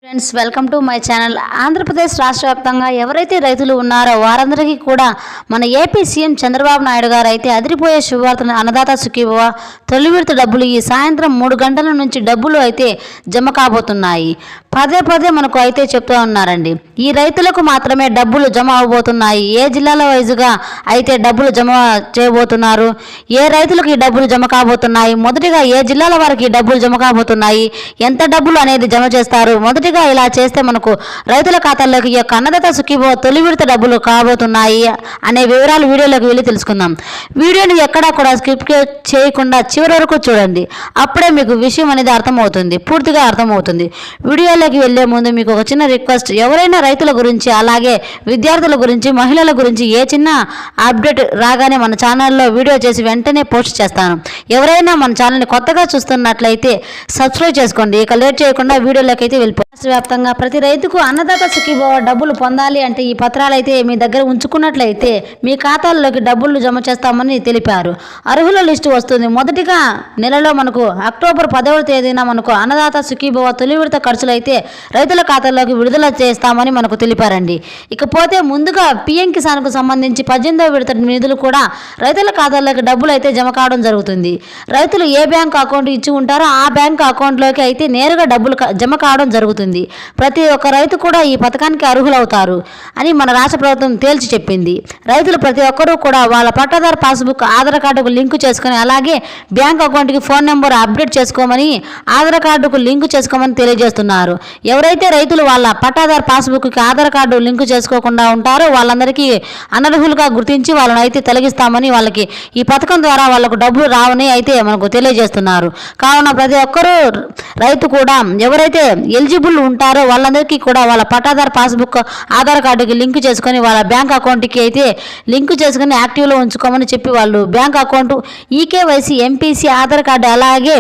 Friends, welcome to my channel. Andhra Pradesh రాష్ట్ర వ్యాప్తంగా ఎవరైతే రైతులు ఉన్నారో వారందరికీ కూడా మన ఏపీ సీఎం చంద్రబాబు నాయుడు గారు అయితే అదిరిపోయే శుభవార్తను అన్నదాత సుఖీభవ తొలి విడత డబ్బులు ఈ సాయంత్రం 3 గంటల నుంచి డబ్బులు అయితే జమ కాబోతున్నాయి. పదే పదే మనకు అయితే చెప్తూ ఉన్నారండి. ఈ రైతులకు మాత్రమే డబ్బులు జమ అవబోతున్నాయి. ఏ జిల్లాల వైజుగా అయితే డబ్బులు జమ చేయబోతున్నారు, ఏ రైతులకు ఈ డబ్బులు జమ కాబోతున్నాయి, మొదటిగా ఏ జిల్లాల వారికి డబ్బులు జమ కాబోతున్నాయి, ఎంత డబ్బులు అనేది జమ చేస్తారు, మొదటిగా ఇలా చేస్తే మనకు రైతుల ఖాతాల్లోకి ఈ యొక్క అన్నదాత సుఖీభవ తొలి విడత డబ్బులు కాబోతున్నాయి అనే వివరాలు వీడియోలోకి వెళ్ళి తెలుసుకుందాం. వీడియోని ఎక్కడా కూడా స్కిప్ చేయకుండా చివరి వరకు చూడండి. అప్పుడే మీకు విషయం అనేది అర్థమవుతుంది, పూర్తిగా అర్థమవుతుంది. వీడియోలోకి వెళ్ళే ముందు మీకు ఒక చిన్న రిక్వెస్ట్, ఎవరైనా రైతుల గురించి అలాగే విద్యార్థుల గురించి మహిళల గురించి ఏ చిన్న అప్డేట్ రాగానే మన ఛానల్లో వీడియో చేసి వెంటనే పోస్ట్ చేస్తాను. ఎవరైనా మన ఛానల్ని కొత్తగా చూస్తున్నట్లయితే సబ్స్క్రైబ్ చేసుకోండి. ఇక లేట్ చేయకుండా వీడియోలోకి అయితే వెళ్ళిపోయి రాష్ట్ర వ్యాప్తంగా ప్రతి రైతుకు అన్నదాత సుఖీభవ డబ్బులు పొందాలి అంటే ఈ పత్రాలు అయితే మీ దగ్గర ఉంచుకున్నట్లయితే మీ ఖాతాల్లోకి డబ్బులు జమ చేస్తామని తెలిపారు. అర్హుల లిస్టు వస్తుంది. మొదటిగా నెలలో మనకు అక్టోబర్ 10వ తేదీన మనకు అన్నదాత సుఖీభవ తొలి విడత ఖర్చులు అయితే రైతుల ఖాతాల్లోకి విడుదల చేస్తామని మనకు తెలిపారండి. ఇకపోతే ముందుగా పిఎం కిసాన్కు సంబంధించి 18వ విడత నిధులు కూడా రైతుల ఖాతాల్లోకి డబ్బులు అయితే జమ కావడం జరుగుతుంది. రైతులు ఏ బ్యాంక్ అకౌంట్ ఇచ్చి ఉంటారో ఆ బ్యాంక్ అకౌంట్లోకి అయితే నేరుగా డబ్బులు జమ కావడం జరుగుతుంది. ప్రతి ఒక్క రైతు కూడా ఈ పథకానికి అర్హులవుతారు అని మన రాష్ట్ర ప్రభుత్వం తేల్చి చెప్పింది. రైతులు ప్రతి ఒక్కరూ కూడా వాళ్ళ పట్టాదారు పాస్బుక్ ఆధార్ కార్డుకు లింకు చేసుకుని అలాగే బ్యాంక్ అకౌంట్కి ఫోన్ నెంబర్ అప్డేట్ చేసుకోమని ఆధార్ కార్డుకు లింకు చేసుకోమని తెలియజేస్తున్నారు. ఎవరైతే రైతులు వాళ్ళ పట్టాదారు పాస్బుక్కి ఆధార్ కార్డు లింకు చేసుకోకుండా ఉంటారో వాళ్ళందరికీ అనర్హులుగా గుర్తించి వాళ్ళని అయితే తొలగిస్తామని వాళ్ళకి ఈ పథకం ద్వారా వాళ్ళకు డబ్బులు రావని అయితే మనకు తెలియజేస్తున్నారు. కావున ప్రతి ఒక్కరూ రైతు కూడా ఎవరైతే ఎలిజిబుల్ ఉంటారో వాళ్ళందరికీ కూడా వాళ్ళ పట్టాదారు పాస్బుక్ ఆధార్ కార్డుకి లింక్ చేసుకొని వాళ్ళ బ్యాంక్ అకౌంట్కి అయితే లింక్ చేసుకుని యాక్టివ్లో ఉంచుకోమని చెప్పి వాళ్ళు bank account eKYC MPC Aadhaar card అలాగే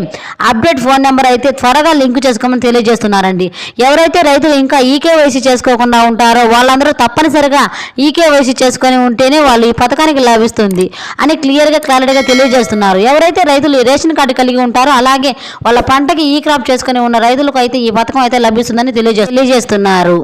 అప్డేట్ ఫోన్ నెంబర్ అయితే త్వరగా లింక్ చేసుకోమని తెలియజేస్తున్నారండి. ఎవరైతే రైతులు ఇంకా ఈకేవైసీ చేసుకోకుండా ఉంటారో వాళ్ళందరూ తప్పనిసరిగా ఈకేవైసీ చేసుకొని ఉంటేనే వాళ్ళు ఈ పథకానికి లభిస్తుంది అని క్లారిటీగా తెలియజేస్తున్నారు. ఎవరైతే రైతులు రేషన్ కార్డు కలిగి ఉంటారో అలాగే వాళ్ళ పంటకి ఈ క్రాప్ చేసుకుని ఉన్న రైతులకు అయితే ఈ పథకం అయితే లభిస్తుందని తెలియజేస్తున్నారు.